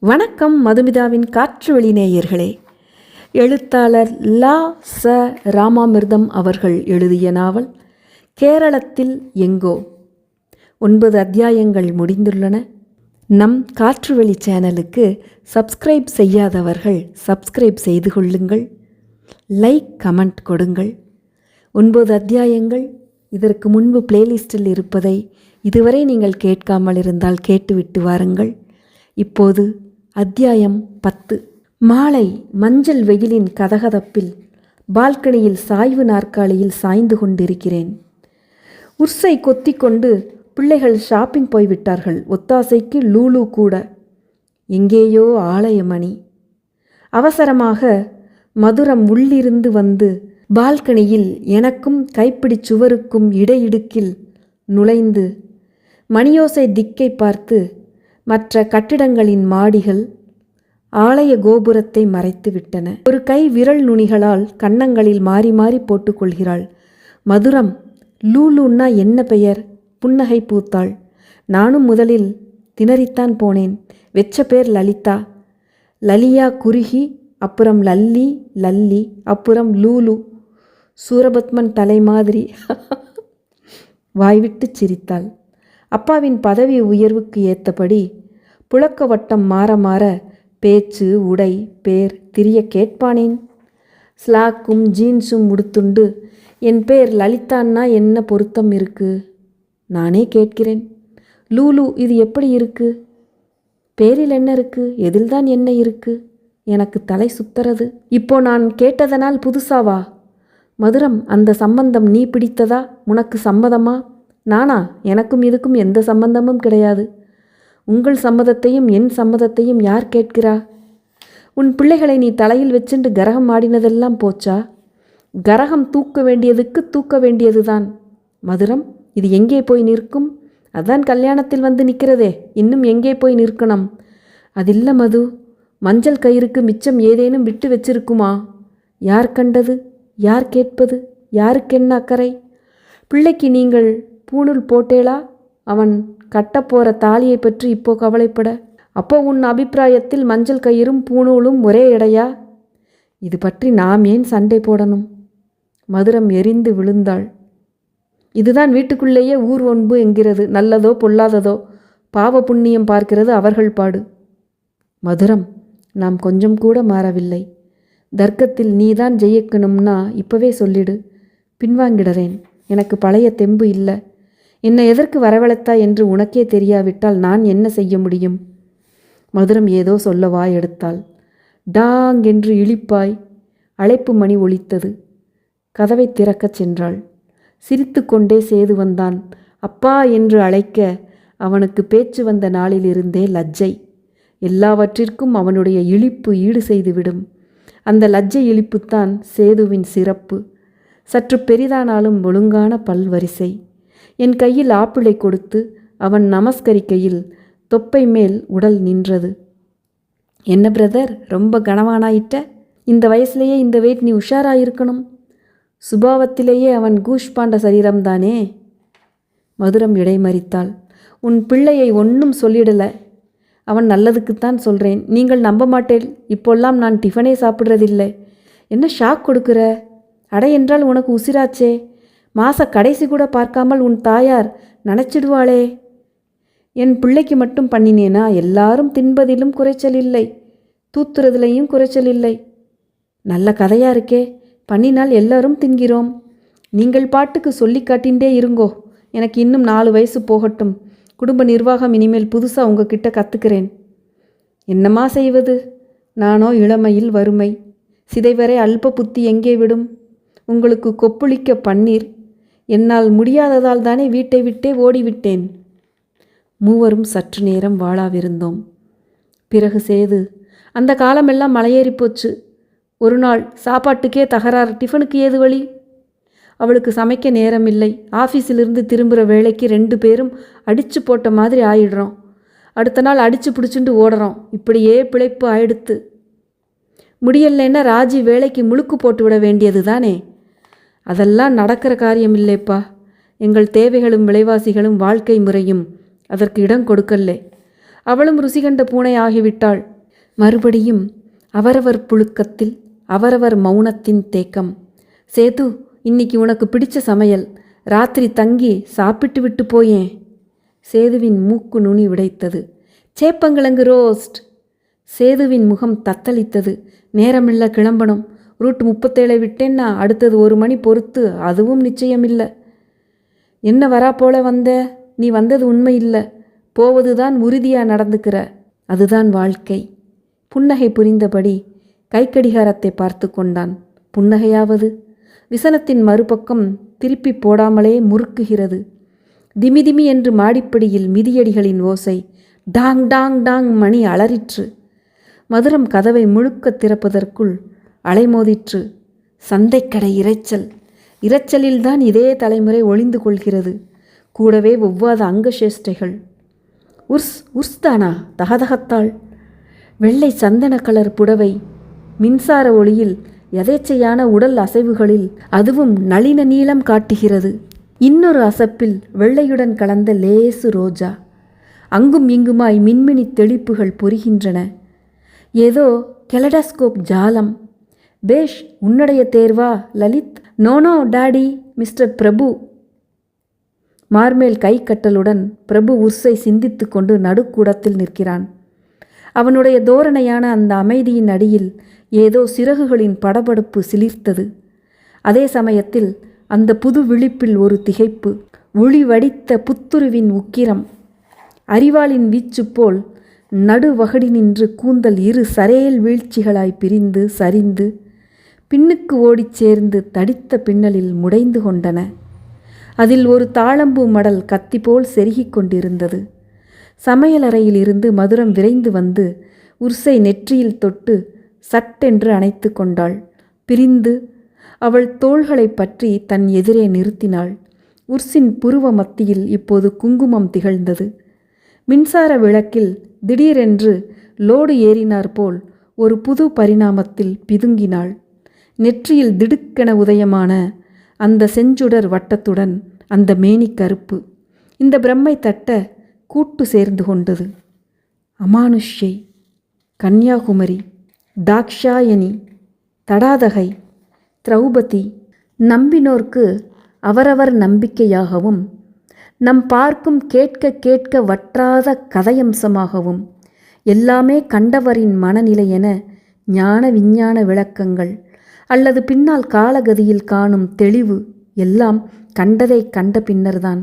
வணக்கம் மதுமிதாவின் காற்றுவெளி நேயர்களே. எழுத்தாளர் லா. ச. ராமாமிர்தம் அவர்கள் எழுதிய நாவல் கேரளத்தில் எங்கோ. 9 அத்தியாயங்கள் முடிந்துள்ளன. நம் காற்றுவெளி சேனலுக்கு சப்ஸ்கிரைப் செய்யாதவர்கள் சப்ஸ்கிரைப் செய்து கொள்ளுங்கள். லைக் கமெண்ட் கொடுங்கள். 9 அத்தியாயங்கள் இதற்கு முன்பு பிளேலிஸ்டில் இருப்பதை இதுவரை நீங்கள் கேட்காமல் இருந்தால் கேட்டுவிட்டு வாருங்கள். இப்போது அத்தியாயம் 10. மாலை மஞ்சள் வெயிலின் கதகதப்பில் பால்கனியில் சாய்வு நாற்காலியில் சாய்ந்து கொண்டிருக்கிறேன். உர்ஸை கொத்தி கொண்டு பிள்ளைகள் ஷாப்பிங் போய்விட்டார்கள். ஒத்தாசைக்கு லூலு கூட. எங்கேயோ ஆலயமணி. அவசரமாக மதுரம் உள்ளிருந்து வந்து பால்கனியில் எனக்கும் கைப்பிடி சுவருக்கும் இடையிடுக்கில் நுழைந்து மணியோசை திக்கை பார்த்து மற்ற கட்டிடங்களின் மாடிகள் ஆலய கோபுரத்தை மறைத்து விட்டன. ஒரு கை விரல் நுனிகளால் கன்னங்களில் மாறி மாறி போட்டுக்கொள்கிறாள். மதுரம், லூலுன்னா என்ன பெயர்? புன்னகை பூத்தாள். நானும் முதலில் திணறித்தான் போனேன். வெச்ச பேர் லலிதா. லலியா குறுகி, அப்புறம் லல்லி, லல்லி, அப்புறம் லூலு. சூரபத்மன் தலை மாதிரி. வாய்விட்டு சிரித்தாள். அப்பாவின் பதவி உயர்வுக்கு ஏற்றபடி புழக்க வட்டம் மாற மாற பேச்சு, உடை, பேர் திரிய கேட்பானேன். ஸ்லாக்கும் ஜீன்ஸும் உடுத்துண்டு என் பேர் லலிதான்னா என்ன பொருத்தம் இருக்கு? நானே கேட்கிறேன். லூலு இது எப்படி இருக்கு? பேரில் என்ன இருக்கு? எதில்தான் என்ன இருக்கு? எனக்கு தலை சுத்துறது. இப்போ நான் கேட்டதனால் புதுசாவா? மதுரம், அந்த சம்பந்தம் நீ பிடித்ததா? உனக்கு சம்மதமா? நானா? எனக்கும் இதுக்கும் எந்த சம்பந்தமும் கிடையாது. உங்கள் சம்மதத்தையும் என் சம்மதத்தையும் யார் கேட்கிறா? உன் பிள்ளைகளை நீ தலையில் வச்சுண்டு கரகம் ஆடினதெல்லாம் போச்சா? கரகம் தூக்க வேண்டியதுக்கு தூக்க வேண்டியதுதான். மதுரம், இது எங்கே போய் நிற்கும்? அதான் கல்யாணத்தில் வந்து நிற்கிறதே, இன்னும் எங்கே போய் நிற்கணும்? அதில்ல மது, மஞ்சள் கயிறுக்கு மிச்சம் ஏதேனும் விட்டு வச்சிருக்குமா? யார் கண்டது? யார் கேட்பது? யாருக்கென்ன அக்கறை? பிள்ளைக்கு நீங்கள் பூணூல் போட்டேளா? அவன் கட்டப்போகிற தாலியை பற்றி இப்போ கவலைப்பட. அப்போ உன் அபிப்பிராயத்தில் மஞ்சள் கயிறும் பூணூலும் ஒரே எடையா? இது பற்றி நாம் ஏன் சண்டை போடணும்? மதுரம் எரிந்து விழுந்தாள். இதுதான் வீட்டுக்குள்ளேயே ஊர் ஒன்பு என்கிறது. நல்லதோ பொல்லாததோ பாவ புண்ணியம் பார்க்கிறது அவர்கள் பாடு. மதுரம், நாம் கொஞ்சம் கூட மாறவில்லை. தர்க்கத்தில் நீதான் ஜெயிக்கணும்னா இப்போவே சொல்லிடு. பின்வாங்கிடுறேன். எனக்கு பழைய தெம்பு இல்லை. என்னை எதற்கு வரவழைத்தா என்று உனக்கே தெரியாவிட்டால் நான் என்ன செய்ய முடியும்? மதுரம் ஏதோ சொல்ல வாய் எடுத்தாள். டாங் என்று இளிப்பாய் அழைப்பு மணி ஒலித்தது. கதவை திறக்கச் சென்றாள். சிரித்து கொண்டே சேது வந்தான். அப்பா என்று அழைக்க அவனுக்கு பேச்சு வந்த நாளிலிருந்தே லஜ்ஜை. எல்லாவற்றிற்கும் அவனுடைய இழிப்பு ஈடு செய்துவிடும். அந்த லஜ்ஜை இழிப்புத்தான் சேதுவின் சிறப்பு. சற்று பெரிதானாலும் ஒழுங்கான பல்வரிசை. என் கையில் ஆப்பிளை கொடுத்து அவன் நமஸ்கரிக்கையில் தொப்பை மேல் உடல் நின்றது. என்ன பிரதர், ரொம்ப கனவானாயிட்ட? இந்த வயசுலேயே இந்த வெயிட், நீ உஷாராயிருக்கணும். சுபாவத்திலேயே அவன் கூஷ்பாண்ட சரீரம்தானே. மதுரம் இடைமறித்தாள். உன் பிள்ளையை ஒன்றும் சொல்லிடலை. அவன் நல்லதுக்குத்தான் சொல்கிறேன். நீங்கள் நம்ப மாட்டேன். இப்போல்லாம் நான் டிஃபனே சாப்பிட்றதில்லை. என்ன ஷாக் கொடுக்குற? அடை என்றால் உனக்கு உசிராச்சே. மாச கடைசி கூட பார்க்காமல் உன் தாயார் நினச்சிடுவாளே. என் பிள்ளைக்கு மட்டும் பண்ணினேனா? எல்லாரும் தின்பதிலும் குறைச்சல் இல்லை, தூத்துறதுலையும் குறைச்சல் இல்லை. நல்ல கதையாக இருக்கே. பண்ணினால் எல்லாரும் தின்கிறோம். நீங்கள் பாட்டுக்கு சொல்லி காட்டின்றே இருங்கோ. எனக்கு இன்னும் 4 வயசு போகட்டும். குடும்ப நிர்வாகம் இனிமேல் புதுசாக உங்ககிட்ட கற்றுக்கிறேன். என்னம்மா செய்வது? நானோ இளமையில் வறுமை. சிதைவரை அல்ப புத்தி எங்கே விடும்? உங்களுக்கு கொப்புளிக்க பன்னீர். என்னால் முடியாததால் தானே வீட்டை விட்டே ஓடிவிட்டேன். மூவரும் சற்று நேரம் வாழாவிருந்தோம். பிறகு சேது, அந்த காலமெல்லாம் மலையேறி போச்சு. ஒரு நாள் சாப்பாட்டுக்கே தகராறு. டிஃபனுக்கு ஏது வழி? அவளுக்கு சமைக்க நேரம் இல்லை. ஆஃபீஸிலிருந்து திரும்புகிற வேலைக்கு 2 பேரும் அடித்து போட்ட மாதிரி ஆயிடுறோம். அடுத்த நாள் அடித்து பிடிச்சுண்டு ஓடுறோம். இப்படியே பிழைப்பு ஆயிடுத்து. முடியலைன்னா ராஜி வேலைக்கு முழுக்கு போட்டு விட வேண்டியது தானே. அதெல்லாம் நடக்கிற காரியம் இல்லைப்பா. எங்கள் தேவைகளும் விலைவாசிகளும் வாழ்க்கை முறையும் அதற்கு இடம் கொடுக்கல்லே. அவளும் ருசி கண்ட பூனை ஆகிவிட்டாள். மறுபடியும் அவரவர் புழுக்கத்தில் அவரவர் மௌனத்தின் தேக்கம். சேது, இன்னைக்கு உனக்கு பிடிச்ச சமையல், ராத்திரி தங்கி சாப்பிட்டு விட்டு போயேன். சேதுவின் மூக்கு நுனி விடைத்தது. சேப்பங்கிழங்கு ரோஸ்ட். சேதுவின் முகம் தத்தளித்தது. நேரமில்லை, கிளம்பணும். ரூட் 37 விட்டேன்னா அடுத்தது 1 மணி பொறுத்து, அதுவும் நிச்சயமில்லை. என்ன வரா போல வந்த? நீ வந்தது உண்மை இல்லை, போவதுதான் உறுதியாக நடந்துக்கிற. அதுதான் வாழ்க்கை. புன்னகை புரிந்தபடி கைக்கடிகாரத்தை பார்த்து கொண்டான். புன்னகையாவது விசனத்தின் மறுபக்கம் திருப்பி போடாமலே முறுக்குகிறது. திமிதிமி என்று மாடிப்படியில் மிதியடிகளின் ஓசை. டாங் டாங் டாங் மணி அலறிற்று. மதுரம் கதவை முழுக்க திறப்பதற்குள் அலைமோதிற்று. சந்தைக்கடை இரைச்சல். இரைச்சலில்தான் இதே தலைமுறை ஒளிந்து கொள்கிறது. கூடவே ஒவ்வாத அங்கசேஷ்டைகள். உர்ஸ் உர்ஸ்தானா? தகதகத்தாள். வெள்ளை சந்தன கலர் புடவை மின்சார ஒளியில் எதேச்சையான உடல் அசைவுகளில் அதுவும் நளின நீளம் காட்டுகிறது. இன்னொரு அசப்பில் வெள்ளையுடன் கலந்த லேசு ரோஜா. அங்கும் இங்குமாய் மின்மினி தெளிப்புகள் பொரிகின்றன. ஏதோ கெலடாஸ்கோப் ஜாலம். பேஷ், உன்னுடைய தேர்வா லலித்? நோனோ டாடி, மிஸ்டர் பிரபு. மார்மேல் கை கட்டலுடன் பிரபு உர்ஸை சிந்தித்து கொண்டு நடுக்கூடத்தில் நிற்கிறான். அவனுடைய தோரணையான அந்த அமைதியின் அடியில் ஏதோ சிறகுகளின் படபடப்பு சிலிர்த்தது. அதே சமயத்தில் அந்த புது விழிப்பில் ஒரு திகைப்பு. ஒளி வடித்த புத்துருவின் உக்கிரம். அறிவாளின் வீச்சு போல் நடுவகடி நின்று கூந்தல் இரு சரேல் வீழ்ச்சிகளாய் பிரிந்து சரிந்து பின்னுக்கு ஓடிச் சேர்ந்து தடித்த பின்னலில் முடைந்து கொண்டன. அதில் ஒரு தாளம்பூ மடல் கத்தி போல் செருகிக் கொண்டிருந்தது. சமையலறையில் இருந்து மதுரம் விரைந்து வந்து உர்ஸை நெற்றியில் தொட்டு சட்டென்று அணைத்து கொண்டாள். பிரிந்து அவள் தோள்களை பற்றி தன் எதிரே நிறுத்தினாள். உர்ஸின் புருவ மத்தியில் இப்போது குங்குமம் திகழ்ந்தது. மின்சார விளக்கில் திடீரென்று லோடு ஏறினார் போல் ஒரு புது பரிணாமத்தில் பிதுங்கினாள். நெற்றியில் திடுக்கென உதயமான அந்த செஞ்சுடர் வட்டத்துடன் அந்த மேனி கருப்பு இந்த பிரம்மை தட்ட கூட்டு சேர்ந்து கொண்டது. அமானுஷ்யை, கன்னியாகுமரி, தாக்ஷாயணி, தடாதகை, திரௌபதி, நம்பினோர்க்கு அவரவர் நம்பிக்கையாகவும் நம் பார்க்கும் கேட்க கேட்க வற்றாத கதையம்சமாகவும் எல்லாமே கண்டவரின் மனநிலை என ஞான விஞ்ஞான விளக்கங்கள் அல்லது பின்னால் காலகதியில் காணும் தெளிவு எல்லாம் கண்டதை கண்ட பின்னர்தான்.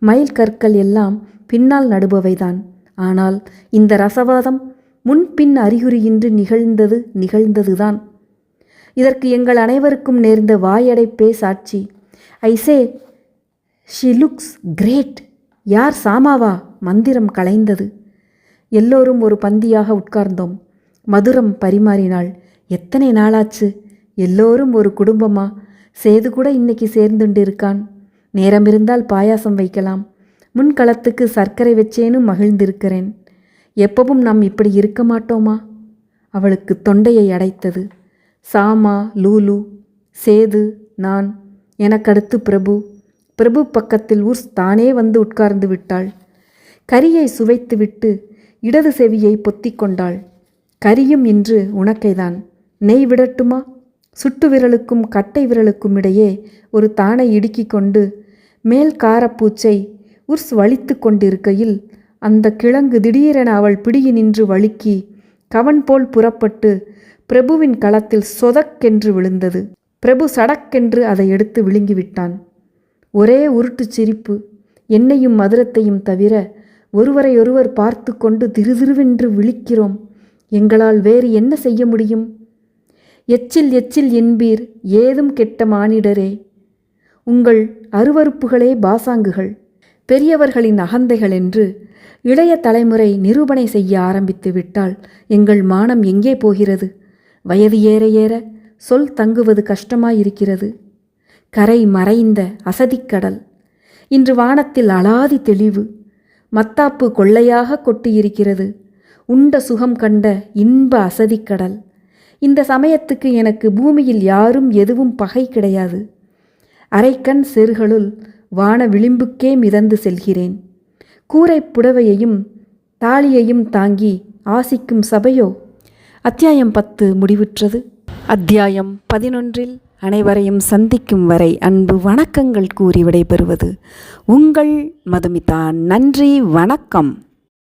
மைல் கற்கள் எல்லாம் பின்னால் நடுபவைதான். ஆனால் இந்த ரசவாதம் முன்பின் அறிகுறியின்றி நிகழ்ந்ததுதான். இதற்கு எங்கள் அனைவருக்கும் நேர்ந்த வாயடைப்பே சாட்சி. ஐசே, ஷி லுக்ஸ் கிரேட். யார் சாமாவா? மந்திரம் கலைந்தது. எல்லோரும் ஒரு பந்தியாக உட்கார்ந்தோம். மதுரம் பரிமாறினாள். எத்தனை நாளாச்சு? எல்லோரும் ஒரு குடும்பமா? சேது கூட இன்னைக்கு சேர்ந்துண்டு இருக்கான். நேரம் இருந்தால் பாயாசம் வைக்கலாம். முன்களத்துக்கு சர்க்கரை வச்சேனும் மகிழ்ந்திருக்கிறேன். எப்பவும் நாம் இப்படி இருக்க மாட்டோமா? அவளுக்கு தொண்டையை அடைத்தது. சாமா, லூலு, சேது, நான், எனக்கடுத்து பிரபு. பிரபு பக்கத்தில் உர்ஸ் தானே வந்து உட்கார்ந்து விட்டாள். கரியை சுவைத்துவிட்டு இடது செவியை பொத்திக் கொண்டாள். கரியும் இன்று உனக்கைதான். நெய் விடட்டுமா? சுட்டு விரலுக்கும் கட்டை விரலுக்கும் இடையே ஒரு தானை இடுக்கிக் கொண்டு மேல் காரப்பூச்சை உர்ஸ் வலித்து கொண்டிருக்கையில் அந்த கிழங்கு திடீரென அவள் பிடியினின்று வழுக்கி கவன் போல் புறப்பட்டு பிரபுவின் களத்தில் சொதக்கென்று விழுந்தது. பிரபு சடக்கென்று அதை எடுத்து விழுங்கிவிட்டான். ஒரே உருட்டு சிரிப்பு. என்னையும் மதுரத்தையும் தவிர ஒருவரையொருவர் பார்த்து கொண்டு திருதிருவென்று விழிக்கிறோம். எங்களால் வேறு என்ன செய்ய முடியும்? எச்சில் எச்சில் என்பீர் ஏதும் கெட்ட மானிடரே. உங்கள் அருவருப்புகளே பாசாங்குகள், பெரியவர்களின் அகந்தைகள் என்று இளைய தலைமுறை நிரூபணை செய்ய ஆரம்பித்து விட்டால் எங்கள் மானம் எங்கே போகிறது? வயது ஏற ஏற சொல் தங்குவது கஷ்டமாயிருக்கிறது. கரை மறைந்த அசதிக்கடல். இன்று வானத்தில் அலாதி தெளிவு. மத்தாப்பு கொள்ளையாக கொட்டியிருக்கிறது. உண்ட சுகம் கண்ட இன்ப அசதிக்கடல். இந்த சமயத்துக்கு எனக்கு பூமியில் யாரும் எதுவும் பகை கிடையாது. அரைக்கண் செருகளுள் வான விளிம்புக்கே மிதந்து செல்கிறேன். கூரை புடவையையும் தாலியையும் தாங்கி ஆசிக்கும் சபையோ? அத்தியாயம் 10 முடிவுற்றது. அத்தியாயம் 11 அனைவரையும் சந்திக்கும் வரை அன்பு வணக்கங்கள் கூறி விடைபெறுவது உங்கள் மதுமிதா. நன்றி, வணக்கம்.